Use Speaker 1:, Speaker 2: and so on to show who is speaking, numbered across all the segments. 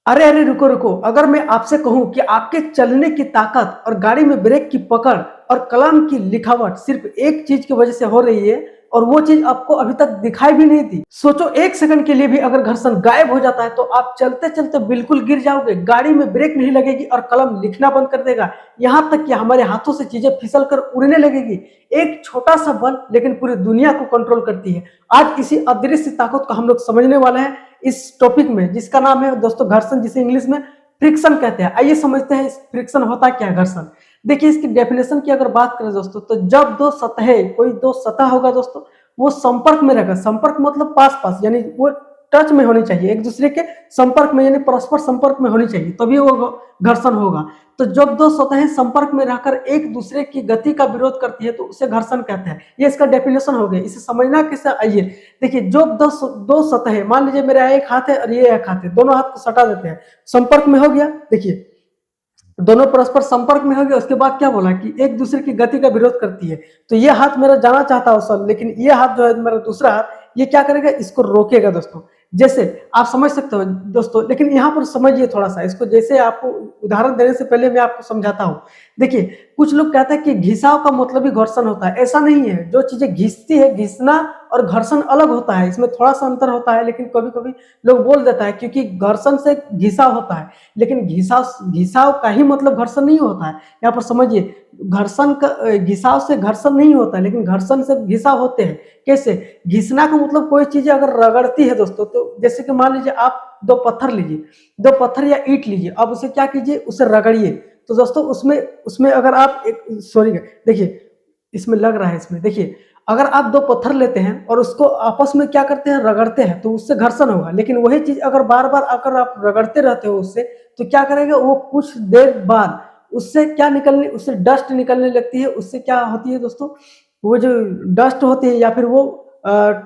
Speaker 1: अरे अरे रुको रुको, अगर मैं आपसे कहूं कि आपके चलने की ताकत और गाड़ी में ब्रेक की पकड़ और कलम की लिखावट सिर्फ एक चीज की वजह से हो रही है और वो चीज आपको अभी तक दिखाई भी नहीं दी। सोचो एक सेकंड के लिए भी अगर घर्षण गायब हो जाता है तो आप चलते चलते बिल्कुल गिर जाओगे, गाड़ी में ब्रेक नहीं लगेगी और कलम लिखना बंद कर देगा। यहां तक कि हमारे हाथों से चीजें फिसल कर उड़ने लगेगी। एक छोटा सा बल लेकिन पूरी दुनिया को कंट्रोल करती है। आज इसी अदृश्य ताकत को हम लोग समझने वाले हैं इस टॉपिक में, जिसका नाम है दोस्तों घर्षण, जिसे इंग्लिश में फ्रिक्शन कहते हैं। आइए समझते हैं इस फ्रिक्शन होता क्या है घर्षण। देखिए इसकी डेफिनेशन की अगर बात करें दोस्तों, तो जब दो सतहें, कोई दो सतह होगा दोस्तों, वो संपर्क में रहेगा। संपर्क मतलब पास पास, यानी वो टच में होनी चाहिए, एक दूसरे के संपर्क में, यानी परस्पर संपर्क में होनी चाहिए, तभी वो घर्षण होगा। तो जब दो सतहें संपर्क में रहकर एक दूसरे की गति का विरोध करती है तो उसे घर्षण कहते हैं। ये इसका डेफिनेशन हो गया। इसे समझना कैसे, आइए देखिए। जो दो सतहें, मान लीजिए मेरा एक हाथ है और ये एक हाथ है, दोनों हाथ को सटा देते हैं, संपर्क में हो गया। देखिए दोनों परस्पर संपर्क में हो गया। उसके बाद क्या बोला कि एक दूसरे की गति का विरोध करती है। तो ये हाथ मेरा जाना चाहता है उसल, लेकिन ये हाथ जो है मेरा दूसरा हाथ, ये क्या करेगा, इसको रोकेगा दोस्तों। जैसे आप समझ सकते हो दोस्तों, लेकिन यहाँ पर समझिए थोड़ा सा इसको। जैसे आपको उदाहरण देने से पहले मैं आपको समझाता हूँ। देखिए कुछ लोग कहते हैं कि घिसाव का मतलब ही घर्षण होता है। ऐसा नहीं है। जो चीजें घिसती है, घिसना और घर्षण अलग होता है, इसमें थोड़ा सा अंतर होता है। लेकिन कभी कभी लोग बोल देता है क्योंकि घर्षण से घिसाव होता है, लेकिन घिसाव घिसाव का ही मतलब घर्षण नहीं होता है। यहाँ पर समझिए, घर्षण का घिसाव से घर्षण नहीं होता है, लेकिन घर्षण से घिसाव होते हैं। कैसे? घिसना का मतलब कोई चीज अगर रगड़ती है दोस्तों, तो जैसे कि मान लीजिए आप दो पत्थर लीजिए, दो पत्थर या ईंट लीजिए, अब उसे क्या कीजिए, उसे रगड़िए। तो दोस्तों उसमें उसमें अगर आप एक, सॉरी देखिए इसमें लग रहा है, इसमें देखिए, अगर आप दो पत्थर लेते हैं और उसको आपस में क्या करते हैं, रगड़ते हैं, तो उससे घर्षण होगा। लेकिन वही चीज अगर बार बार अगर आप रगड़ते रहते हो उससे, तो क्या करेगा वो, कुछ देर बाद उससे क्या निकलने, उससे डस्ट निकलने लगती है। उससे क्या होती है दोस्तों, वो जो डस्ट होती है या फिर वो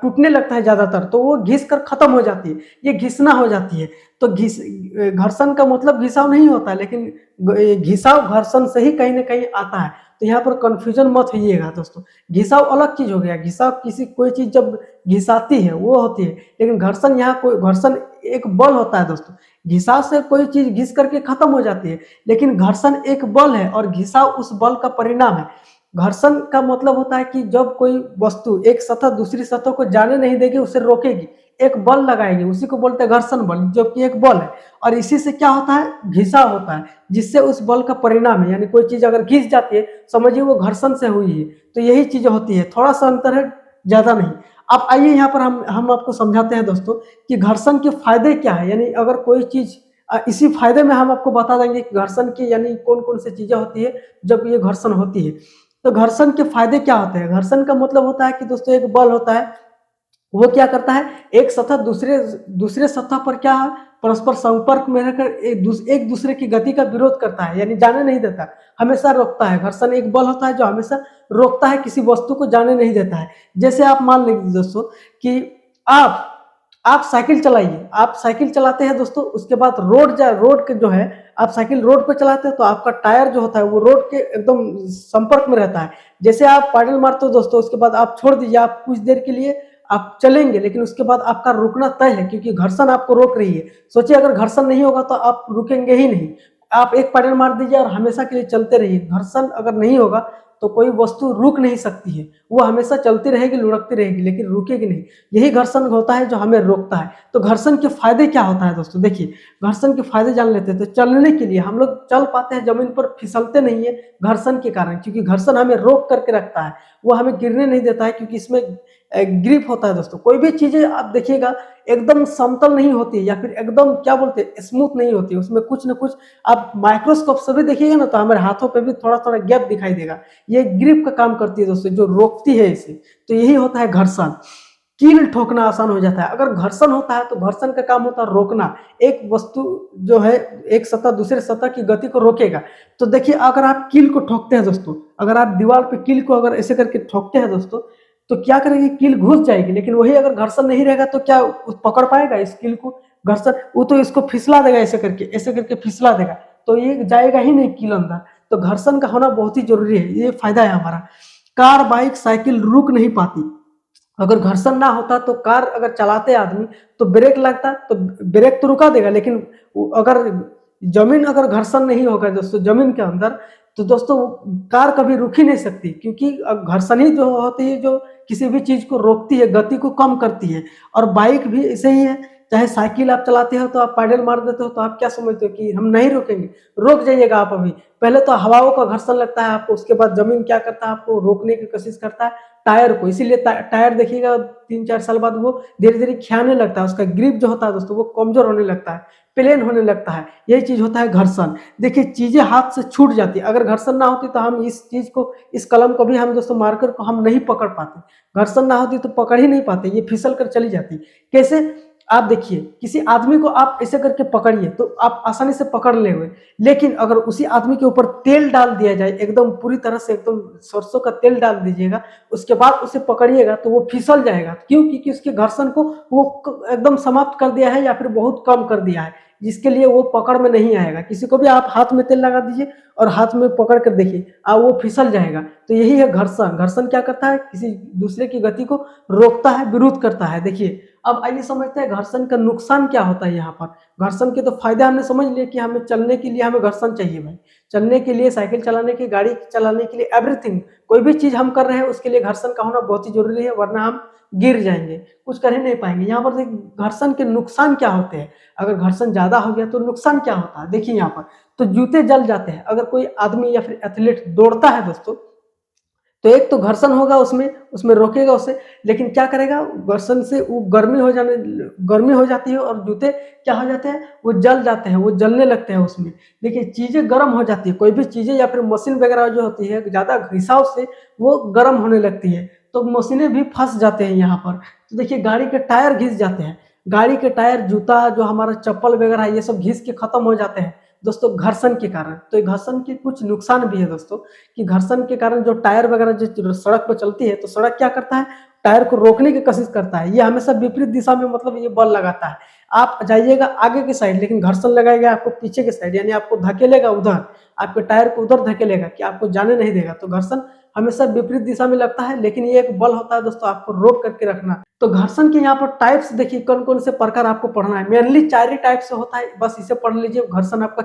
Speaker 1: टूटने लगता है ज्यादातर, तो वो घिस कर खत्म हो जाती है। ये घिसना हो जाती है। तो घर्षण का मतलब घिसाव नहीं होता, लेकिन घिसाव घर्षण से ही कहीं ना कहीं आता है। तो यहाँ पर कंफ्यूजन मत होइएगा दोस्तों। घिसाव अलग चीज हो गया। घिसाव किसी कोई चीज जब घिसाती है वो होती है, लेकिन घर्षण यहाँ कोई, घर्षण एक बल होता है दोस्तों। घिसाव से कोई चीज घिस करके खत्म हो जाती है, लेकिन घर्षण एक बल है और घिसाव उस बल का परिणाम है। घर्षण का मतलब होता है कि जब कोई वस्तु एक सतह दूसरी सतह को जाने नहीं देगी, उसे रोकेगी, एक बल लगाएगी, उसी को बोलते हैं घर्षण बल, जो कि एक बल है। और इसी से क्या होता है, घिसाव होता है, जिससे उस बल का परिणाम है। यानी कोई चीज अगर घिस जाती है, समझिए वो घर्षण से हुई है। तो यही चीज होती है, थोड़ा सा अंतर है, ज्यादा नहीं। अब आइए यहाँ पर हम आपको समझाते हैं दोस्तों कि घर्षण के फायदे क्या है। यानी अगर कोई चीज, इसी फायदे में हम आपको बता देंगे कि घर्षण की यानी कौन कौन सी चीजें होती है जब ये घर्षण होती है। तो घर्षण के फायदे क्या होते हैं? घर्षण का मतलब होता है कि दोस्तों एक बल होता है, वो क्या करता है, एक सतह दूसरे दूसरे सतह पर क्या है, परस्पर संपर्क में रहकर एक दूसरे की गति का विरोध करता है, यानी जाने नहीं देता, हमेशा रोकता है। घर्षण एक बल होता है जो हमेशा रोकता है, किसी वस्तु को जाने नहीं देता है। जैसे आप मान लीजिए दोस्तों कि आप आप साइकिल चलाइए, आप साइकिल चलाते हैं दोस्तों, उसके बाद रोड के जो है, आप साइकिल रोड पे चलाते हैं तो आपका टायर जो होता है वो रोड के एकदम संपर्क में रहता है। जैसे आप पैडल मारते हो दोस्तों, उसके बाद आप छोड़ दीजिए, आप कुछ देर के लिए आप चलेंगे, लेकिन उसके बाद आपका रुकना तय है, क्योंकि घर्षण आपको रोक रही है। सोचिए अगर घर्षण नहीं होगा तो आप रुकेंगे ही नहीं। आप एक पैडल मार दीजिए और हमेशा के लिए चलते रहिए। घर्षण अगर नहीं होगा तो कोई वस्तु रुक नहीं सकती है, वो हमेशा चलती रहेगी, लुढ़कती रहेगी, लेकिन रुकेगी नहीं। यही घर्षण होता है जो हमें रोकता है। तो घर्षण के फायदे क्या होता है दोस्तों? देखिए घर्षण के फायदे जान लेते हैं। तो चलने के लिए हम लोग चल पाते हैं, जमीन पर फिसलते नहीं है घर्षण के कारण, क्योंकि घर्षण हमें रोक करके रखता है, वो हमें गिरने नहीं देता है, क्योंकि इसमें ग्रिप होता है दोस्तों। कोई भी चीजें आप देखिएगा एकदम समतल नहीं होती है, या फिर एकदम क्या बोलते हैं, स्मूथ नहीं होती है, उसमें कुछ ना कुछ, आप माइक्रोस्कोप से भी देखिएगा ना तो हमारे हाथों पे भी थोड़ा थोड़ा गैप दिखाई देगा। ये ग्रिप का काम करती है दोस्तों, जो रोकती है इसे। तो यही होता है घर्षण। कील ठोकना आसान हो जाता है। अगर घर्षण होता है तो घर्षण का काम होता है रोकना। एक वस्तु जो है, एक सतह दूसरे सतह की गति को रोकेगा। तो देखिए अगर आप कील को ठोकते हैं दोस्तों, अगर आप दीवार पे कील को अगर ऐसे करके ठोकते हैं दोस्तों, तो क्या करेगी, कील घुस जाएगी। लेकिन वही अगर घर्षण नहीं रहेगा तो क्या पकड़ पाएगा इस कील को? घर्षण, वो तो इसको फिसला देगा, ऐसे करके फिसला देगा, तो ये जाएगा ही नहीं कील अंदर। तो घर्षण का होना बहुत ही जरूरी है, ये फायदा है हमारा। कार बाइक साइकिल रुक नहीं पाती। अगर घर्षण ना होता तो कार अगर चलाते आदमी तो ब्रेक लगता तो ब्रेक तो रुका देगा, लेकिन अगर जमीन अगर घर्षण नहीं होगा दोस्तों जमीन के अंदर, तो दोस्तों कार कभी रुक ही नहीं सकती, क्योंकि घर्षण ही जो होती है जो किसी भी चीज को रोकती है, गति को कम करती है। और बाइक भी ऐसे ही है, चाहे साइकिल आप चलाते हो तो आप पैडल मार देते हो तो आप क्या समझते हो कि हम नहीं रोकेंगे? रोक जाइएगा आप अभी। पहले तो हवाओं का घर्षण लगता है आपको, उसके बाद जमीन क्या करता है आपको रोकने की कोशिश करता है, टायर को। इसीलिए टायर देखिएगा 3-4 साल बाद वो धीरे धीरे खियाने लगता है, उसका ग्रिप जो होता है दोस्तों वो कमजोर होने लगता है, प्लेन होने लगता है। यही चीज होता है घर्षण। देखिए चीजें हाथ से छूट जाती है, अगर घर्षण ना होती तो हम इस चीज को, इस कलम को भी हम दोस्तों मार्कर को हम नहीं पकड़ पाते। घर्षण ना होती तो पकड़ ही नहीं पाते, ये फिसल कर चली जाती। कैसे? आप देखिए किसी आदमी को आप ऐसे करके पकड़िए तो आप आसानी से पकड़ लेंगे, लेकिन अगर उसी आदमी के ऊपर तेल डाल दिया जाए, एकदम पूरी तरह से एकदम सरसों का तेल डाल दीजिएगा, उसके बाद उसे पकड़िएगा तो वो फिसल जाएगा। क्यों? क्योंकि उसके घर्षण को वो एकदम समाप्त कर दिया है या फिर बहुत कम कर दिया है, जिसके लिए वो पकड़ में नहीं आएगा। किसी को भी आप हाथ में तेल लगा दीजिए और हाथ में पकड़ कर देखिए, वो फिसल जाएगा। तो यही है घर्षण। घर्षण क्या करता है? किसी दूसरे की गति को रोकता है, विरोध करता है। देखिए अब आइए समझते हैं घर्षण का नुकसान क्या होता है। यहाँ पर घर्षण के तो फायदे हमने समझ लिए कि हमें चलने के लिए हमें घर्षण चाहिए भाई, चलने के लिए, साइकिल चलाने की, गाड़ी चलाने के लिए, एवरीथिंग, कोई भी चीज हम कर रहे हैं उसके लिए घर्षण का होना बहुत ही जरूरी है, वरना हम गिर जाएंगे, कुछ कर ही नहीं पाएंगे। यहाँ पर देखिए घर्षण के नुकसान क्या होते हैं। अगर घर्षण ज्यादा हो गया तो नुकसान क्या होता है, देखिए यहाँ पर तो जूते जल जाते हैं। अगर कोई आदमी या फिर एथलीट दौड़ता है दोस्तों, तो एक तो घर्षण होगा उसमें उसमें रोकेगा उसे, लेकिन क्या करेगा, घर्षण से वो गर्मी हो जाती है और जूते क्या हो जाते हैं, वो जल जाते हैं, वो जलने लगते हैं उसमें। देखिए चीजें गर्म हो जाती है, कोई भी चीजें या फिर मशीन वगैरह जो होती है ज्यादा घिसाव से वो गर्म होने लगती है, तो मशीनें भी फंस जाते हैं यहाँ पर। तो देखिए गाड़ी के टायर घिस जाते हैं, गाड़ी के टायर, जूता, जो हमारा चप्पल वगैरह ये सब घिस के खत्म हो जाते हैं दोस्तों घर्षण के कारण। तो घर्षण के कुछ नुकसान भी है दोस्तों, कि घर्षण के कारण जो टायर वगैरह जो सड़क पर चलती है, तो सड़क क्या करता है, टायर को रोकने की कोशिश करता है, ये हमेशा विपरीत दिशा में, मतलब ये बल लगाता है। आप जाइएगा आगे की साइड, लेकिन घर्षण लगाएगा आपको पीछे की साइड, यानी आपको धकेलेगा उधर, आपके टायर को उधर धकेलेगा कि आपको जाने नहीं देगा। तो घर्षण हमेशा विपरीत दिशा में लगता है, लेकिन ये एक बल होता है दोस्तों आपको रोक करके रखना। तो घर्षण के यहाँ पर टाइप्स देखिए कौन कौन से प्रकार आपको पढ़ना है, मेनली 4 ही टाइप से होता है, बस इसे पढ़ लीजिए, घर्षण आपका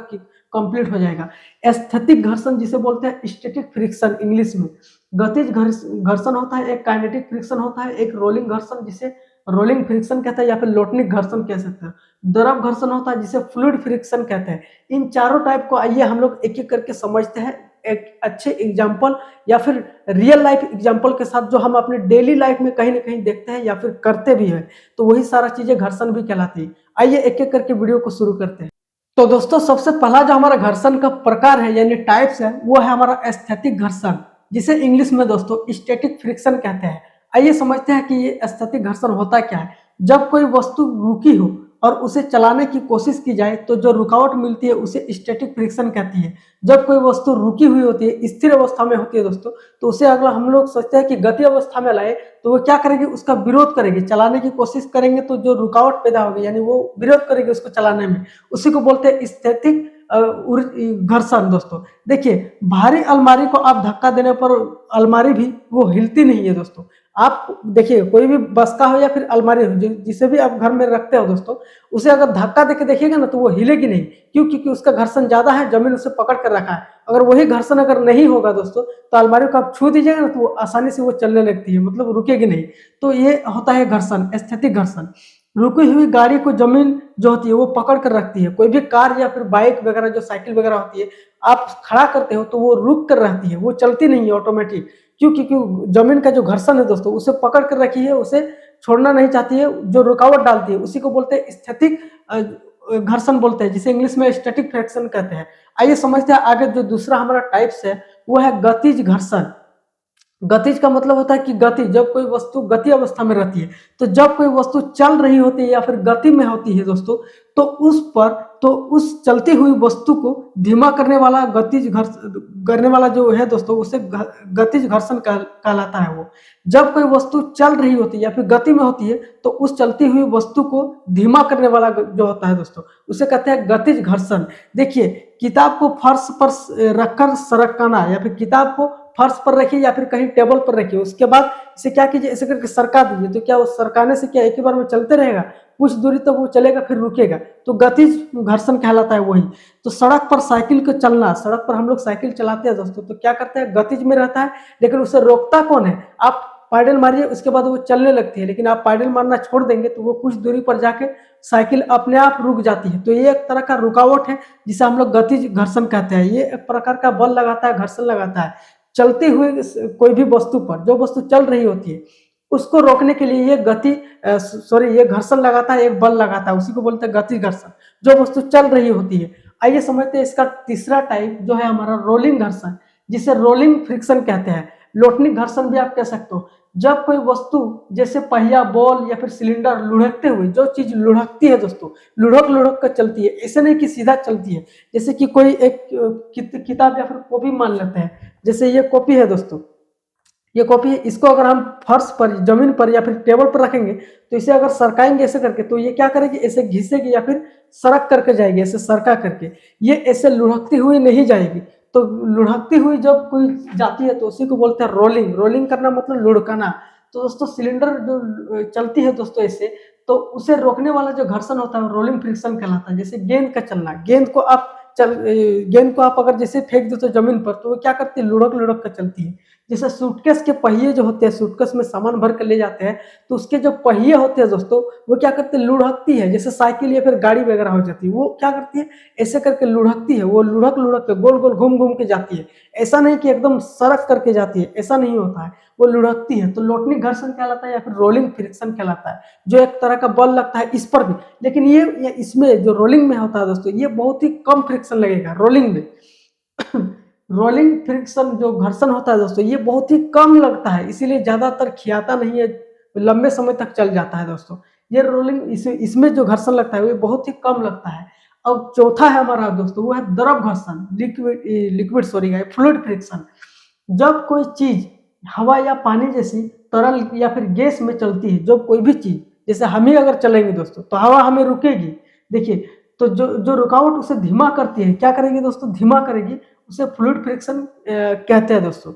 Speaker 1: कंप्लीट हो जाएगा। एस्थेटिक घर्षण जिसे बोलते हैं स्टैटिक फ्रिक्शन इंग्लिश में, गतिज घर्षण होता है, एक काइनेटिक फ्रिक्शन होता है, एक रोलिंग घर्षण जिसे रोलिंग फ्रिक्शन कहते हैं या फिर लोटनिक घर्षण कह सकते हैं, द्रव घर्षण होता है जिसे फ्लूइड फ्रिक्शन कहते हैं। इन चारों टाइप को आइए हम लोग एक एक करके समझते हैं, एक अच्छे एग्जाम्पल या फिर रियल लाइफ एग्जाम्पल के साथ, जो हम अपने डेली लाइफ में कहीं ना कहीं देखते हैं या फिर करते भी हैं, तो वही सारा चीजें घर्षण भी कहलाती है। आइए एक एक करके वीडियो को शुरू करते हैं। तो दोस्तों सबसे पहला जो हमारा घर्षण का प्रकार है यानी टाइप्स है, वो है हमारा एस्थेटिक घर्षण, जिसे इंग्लिश में दोस्तों स्टैटिक फ्रिक्शन कहते हैं। आइए समझते हैं कि ये एस्थेटिक घर्षण होता क्या है। जब कोई वस्तु रुकी हो और उसे चलाने की कोशिश की जाए तो जो रुकावट मिलती है उसे स्टैटिक फ्रिक्शन कहती है। जब कोई वस्तु रुकी हुई होती है, स्थिर अवस्था में होती है दोस्तों, तो उसे अगर हम लोग सोचते हैं कि गति अवस्था में लाए, तो वो क्या करेंगे, उसका विरोध करेंगे, चलाने की कोशिश करेंगे, तो जो रुकावट पैदा होगी यानी वो विरोध करेंगे उसको चलाने में, उसी को बोलते हैं स्थैतिक घर्षण। दोस्तों देखिए भारी अलमारी को आप धक्का देने पर अलमारी भी वो हिलती नहीं है दोस्तों। आप देखिए कोई भी बस्ता हो या फिर अलमारी हो जिसे भी आप घर में रखते हो दोस्तों, उसे अगर धक्का देके देखिएगा ना तो वो हिलेगी नहीं। क्यों? क्योंकि उसका घर्षण ज्यादा है, जमीन उसे पकड़ कर रखा है। अगर वही घर्षण अगर नहीं होगा दोस्तों, तो अलमारी को आप छू दीजिएगा ना तो वो आसानी से वो चलने लगती है, मतलब रुकेगी नहीं। तो ये होता है घर्षण, एस्थेटिक घर्षण। रुकी हुई गाड़ी को जमीन जो होती है वो पकड़ कर रखती है। कोई भी कार या फिर बाइक वगैरह, जो साइकिल वगैरह होती है, आप खड़ा करते हो तो वो रुक कर रहती है, वो चलती नहीं है ऑटोमेटिक। क्यों? क्योंकि जमीन का जो घर्षण है दोस्तों उसे पकड़ कर रखी है, उसे छोड़ना नहीं चाहती है, जो रुकावट डालती है उसी को बोलते हैं स्थैतिक घर्षण बोलते हैं, जिसे इंग्लिश में स्टैटिक फ्रिक्शन कहते हैं। आइए समझते हैं आगे जो दूसरा हमारा टाइप्स है वो है गतिज घर्षण। गतिज का मतलब होता है कि गति, जब कोई वस्तु गति अवस्था में रहती है, तो जब कोई वस्तु चल रही होती है या फिर गति में होती है दोस्तों, तो उस पर, तो उस चलती हुई वस्तु को धीमा करने वाला गतिज घर्षण करने वाला जो है दोस्तों, उसे गतिज घर्षण कहलाता है। वो जब कोई वस्तु चल रही होती है या फिर गति में होती है, तो उस चलती हुई वस्तु को धीमा करने वाला जो होता है दोस्तों, उसे कहते हैं गतिज घर्षण। देखिए किताब को फर्श पर रखकर सरकाना या फिर किताब को फर्श पर रखिए या फिर कहीं टेबल पर रखिए। उसके बाद इसे क्या कीजिए, ऐसे करके सरका दीजिए। तो क्या उस सरकाने से क्या एक ही बार में चलते रहेगा? कुछ दूरी तक वो चलेगा फिर रुकेगा, तो गतिज घर्षण कहलाता है वही। तो सड़क पर साइकिल को चलना, सड़क पर हम लोग साइकिल चलाते हैं दोस्तों, तो क्या करते हैं, गतिज में रहता है, लेकिन उसे रोकता कौन है? आप पैडल मारिए, उसके बाद वो चलने लगती है, लेकिन आप पैडल मारना छोड़ देंगे तो वो कुछ दूरी पर जाके साइकिल अपने आप रुक जाती है। तो ये एक तरह का रुकावट है जिसे हम लोग गतिज घर्षण कहते हैं। ये एक प्रकार का बल लगाता है, घर्षण लगाता है चलते हुए कोई भी वस्तु पर। जो वस्तु चल रही होती है उसको रोकने के लिए ये ये घर्षण लगाता है, एक बल लगाता है, उसी को बोलते हैं गति घर्षण, जो वस्तु चल रही होती है। आइए समझते हैं इसका तीसरा टाइप जो है हमारा रोलिंग घर्षण, जिसे रोलिंग फ्रिक्शन कहते हैं। लोटनी घर्षण भी आप कह सकते हो। जब कोई वस्तु जैसे पहिया, बॉल या फिर सिलेंडर लुढ़कते हुए, जो चीज लुढ़कती है दोस्तों, लुढ़क लुढ़क कर चलती है, ऐसे नहीं कि सीधा चलती है। जैसे कि कोई एक किताब या फिर कॉपी मान लेते हैं, जैसे ये कॉपी है दोस्तों, ये कॉपी है, इसको अगर हम फर्श पर, जमीन पर या फिर टेबल पर रखेंगे तो इसे अगर सरकाएंगे ऐसे करके, तो ये क्या करेगी, ऐसे घिसेगी या फिर सड़क करके जाएगी, ऐसे सरका करके। ये ऐसे लुढ़कती हुई नहीं जाएगी। तो लुढ़कती हुई जब कोई जाती है तो उसी को बोलते हैं रोलिंग। रोलिंग करना मतलब लुढ़काना। तो दोस्तों सिलेंडर जो चलती है दोस्तों ऐसे, तो उसे रोकने वाला जो घर्षण होता है रोलिंग फ्रिक्शन कहलाता है। जैसे गेंद का चलना, गेंद को आप अगर जैसे फेंक दो तो जमीन पर, तो वो क्या करती है, लुढ़क लुढ़क कर चलती है। जैसे सूटकेस के पहिए जो होते हैं, सूटकेस में सामान भर कर ले जाते हैं, तो उसके जो पहिए होते हैं दोस्तों, वो क्या करते हैं, लुढ़कती है। जैसे साइकिल या फिर गाड़ी वगैरह हो जाती है, वो क्या करती है, ऐसे करके लुढ़कती है। वो लुढ़क लुढ़क के गोल गोल घूम घूम के जाती है। ऐसा नहीं कि एकदम सड़क करके जाती है, ऐसा नहीं होता है, वो लुढ़कती है। तो लोटनी घर्षण कहलाता है या फिर रोलिंग फ्रिक्शन कहलाता है, जो एक तरह का बल लगता है इस पर भी। लेकिन ये इसमें जो रोलिंग में होता है दोस्तों, ये बहुत ही कम फ्रिक्शन लगेगा रोलिंग में। रोलिंग फ्रिक्शन जो घर्षण होता है दोस्तों, ये बहुत ही कम लगता है, इसीलिए ज्यादातर खियाता नहीं है, लंबे समय तक चल जाता है दोस्तों। ये रोलिंग इसमें जो घर्षण लगता है वो बहुत ही कम लगता है। अब चौथा है हमारा दोस्तों, वो है द्रव घर्षण, liquid liquid sorry fluid friction. जब कोई चीज हवा या पानी जैसी तरल या फिर गैस में चलती है, जब कोई भी चीज, जैसे हम ही अगर चलेंगे दोस्तों तो हवा हमें रुकेगी। देखिए, तो जो जो रुकावट उसे धीमा करती है, क्या करेगी दोस्तों, धीमा करेगी, उसे फ्लूइड फ्रिक्शन कहते हैं दोस्तों।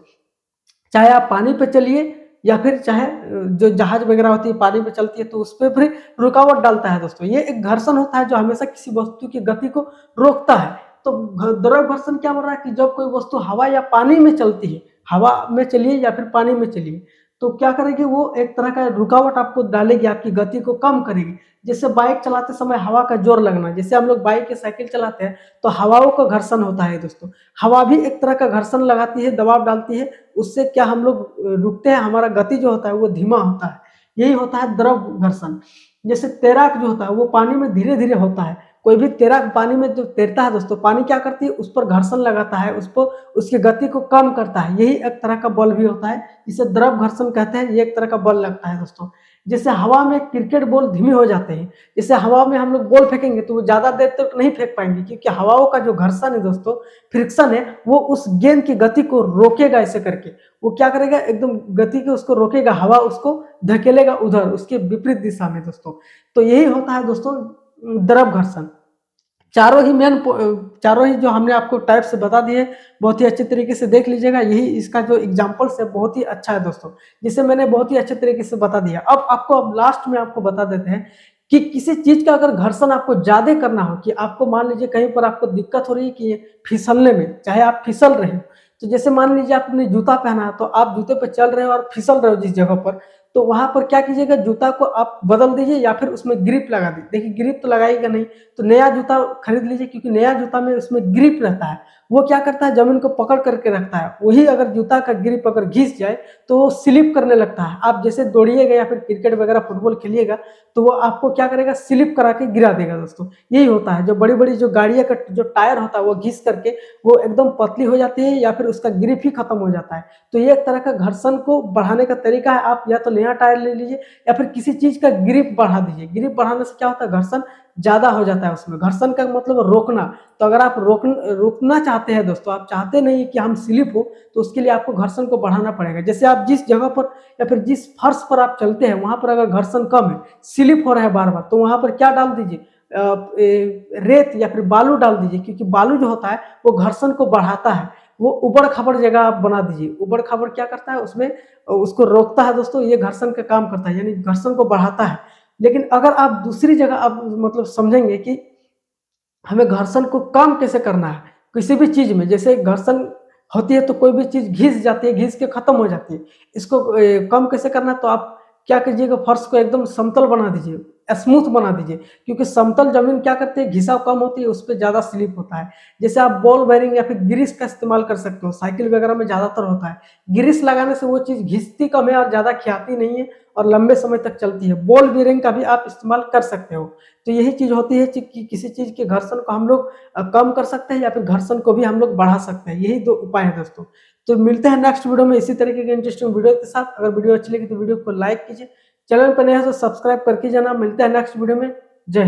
Speaker 1: चाहे आप पानी पे चलिए या फिर चाहे जो जहाज वगैरह होती है पानी पे चलती है, तो उस पर फिर रुकावट डालता है दोस्तों। ये एक घर्षण होता है जो हमेशा किसी वस्तु की गति को रोकता है। तो द्रव घर्षण क्या बोल रहा है कि जब कोई वस्तु हवा या पानी में चलती है, हवा में चलिए या फिर पानी में चलिए, तो क्या करेगी, वो एक तरह का रुकावट आपको डालेगी, आपकी गति को कम करेगी। जैसे बाइक चलाते समय हवा का जोर लगना, जैसे हम लोग बाइक या साइकिल चलाते हैं तो हवाओं का घर्षण होता है दोस्तों। हवा भी एक तरह का घर्षण लगाती है, दबाव डालती है, उससे क्या हम लोग रुकते हैं, हमारा गति जो होता है वो धीमा होता है। यही होता है द्रव घर्षण। जैसे तैराक जो होता है वो पानी में धीरे धीरे होता है। कोई भी तैराक पानी में जो तैरता है दोस्तों, पानी क्या करती है, उस पर घर्षण लगाता है, उस पर उसकी गति को कम करता है। यही एक तरह का बल भी होता है, जिसे द्रव घर्षण कहते हैं। ये एक तरह का बल लगता है दोस्तों। जैसे हवा में क्रिकेट बॉल धीमे हो जाते हैं, जैसे हवा में हम लोग बॉल फेंकेंगे तो वो ज्यादा देर तक नहीं फेंक पाएंगे, क्योंकि हवाओं का जो घर्षण है दोस्तों, फ्रिक्शन है, वो उस गेंद की गति को रोकेगा। ऐसे करके वो क्या करेगा, एकदम गति को उसको रोकेगा, हवा उसको धकेलेगा उधर, उसके विपरीत दिशा में दोस्तों। तो यही होता है दोस्तों द्रव घर्षण। चारों ही जो हमने आपको टाइप से बता दिए, बहुत ही अच्छे तरीके से देख लीजिएगा। यही इसका जो एग्जांपल्स है बहुत ही अच्छा है दोस्तों, जिसे मैंने बहुत ही अच्छे तरीके से बता दिया। अब लास्ट में आपको बता देते हैं कि किसी चीज का अगर घर्षण आपको ज्यादा करना हो, कि आपको मान लीजिए कहीं पर आपको दिक्कत हो रही है कि फिसलने में, चाहे आप फिसल रहे हो, तो जैसे मान लीजिए आपने जूता पहना है, तो आप जूते पर चल रहे हो और फिसल रहे हो जिस जगह पर, तो वहां पर क्या कीजिएगा, जूता को आप बदल दीजिए या फिर उसमें ग्रिप लगा दीजिए। देखिए ग्रिप तो लगाएगा नहीं, तो नया जूता खरीद लीजिए, क्योंकि नया जूता में उसमें ग्रिप रहता है। वो क्या करता है, जमीन को पकड़ करके रखता है। वही अगर जूता का ग्रिप अगर घिस जाए तो वो स्लिप करने लगता है। आप जैसे दौड़िएगा या फिर क्रिकेट वगैरह फुटबॉल खेलिएगा, तो वो आपको क्या करेगा, स्लिप करा के गिरा देगा दोस्तों। यही होता है, जो बड़ी बड़ी जो गाड़ियां का जो टायर होता है वो घिस करके वो एकदम पतली हो जाती है, या फिर उसका ग्रिप ही खत्म हो जाता है। तो ये एक तरह का घर्षण को बढ़ाने का तरीका है। आप या तो नया टायर ले लीजिए या फिर किसी चीज का ग्रिप बढ़ा दीजिए। ग्रिप बढ़ाने से क्या होता है, घर्षण ज्यादा हो जाता है उसमें। घर्षण का मतलब रोकना। तो अगर आप रोकना चाहते हैं दोस्तों, आप चाहते नहीं कि हम स्लिप हो, तो उसके लिए आपको घर्षण को बढ़ाना पड़ेगा। जैसे आप जिस जगह पर या फिर जिस फर्श पर आप चलते हैं, वहां पर अगर घर्षण कम है, स्लिप हो रहा है बार बार, तो वहां पर क्या डाल दीजिए, रेत या फिर बालू डाल दीजिए, क्योंकि बालू जो होता है वो घर्षण को बढ़ाता है। वो ऊबड़-खाबड़ जगह आप बना दीजिए। ऊबड़-खाबड़ क्या करता है उसमें उसको रोकता है दोस्तों, ये घर्षण का काम करता है, यानी घर्षण को बढ़ाता है। लेकिन अगर आप दूसरी जगह आप मतलब समझेंगे कि हमें घर्षण को कम कैसे करना है, किसी भी चीज़ में जैसे घर्षण होती है तो कोई भी चीज़ घिस जाती है, घिस के खत्म हो जाती है। इसको कम कैसे करना है तो आप क्या कीजिएगा, फर्श को एकदम समतल बना दीजिए, स्मूथ बना दीजिए, क्योंकि समतल ज़मीन क्या करती है, घिसाव कम होती है, उस पे ज़्यादा स्लिप होता है। जैसे आप बॉल बेयरिंग या फिर ग्रीस का इस्तेमाल कर सकते हो, साइकिल वगैरह में ज़्यादातर होता है। ग्रीस लगाने से वो चीज़ घिसती कम है और ज़्यादा खियाती नहीं है और लंबे समय तक चलती है। बॉल बेयरिंग का भी आप इस्तेमाल कर सकते हो। तो यही चीज़ होती है कि किसी चीज़ के घर्षण को हम लोग कम कर सकते हैं या फिर घर्षण को भी हम लोग बढ़ा सकते हैं। यही 2 उपाय हैं दोस्तों। तो मिलते हैं नेक्स्ट वीडियो में इसी तरीके के इंटरेस्टिंग वीडियो के साथ। अगर वीडियो अच्छी लगी तो वीडियो को लाइक कीजिए। चैनल पर नए हैं तो सब्सक्राइब करके जाना। मिलते हैं नेक्स्ट वीडियो में। जय हिंद।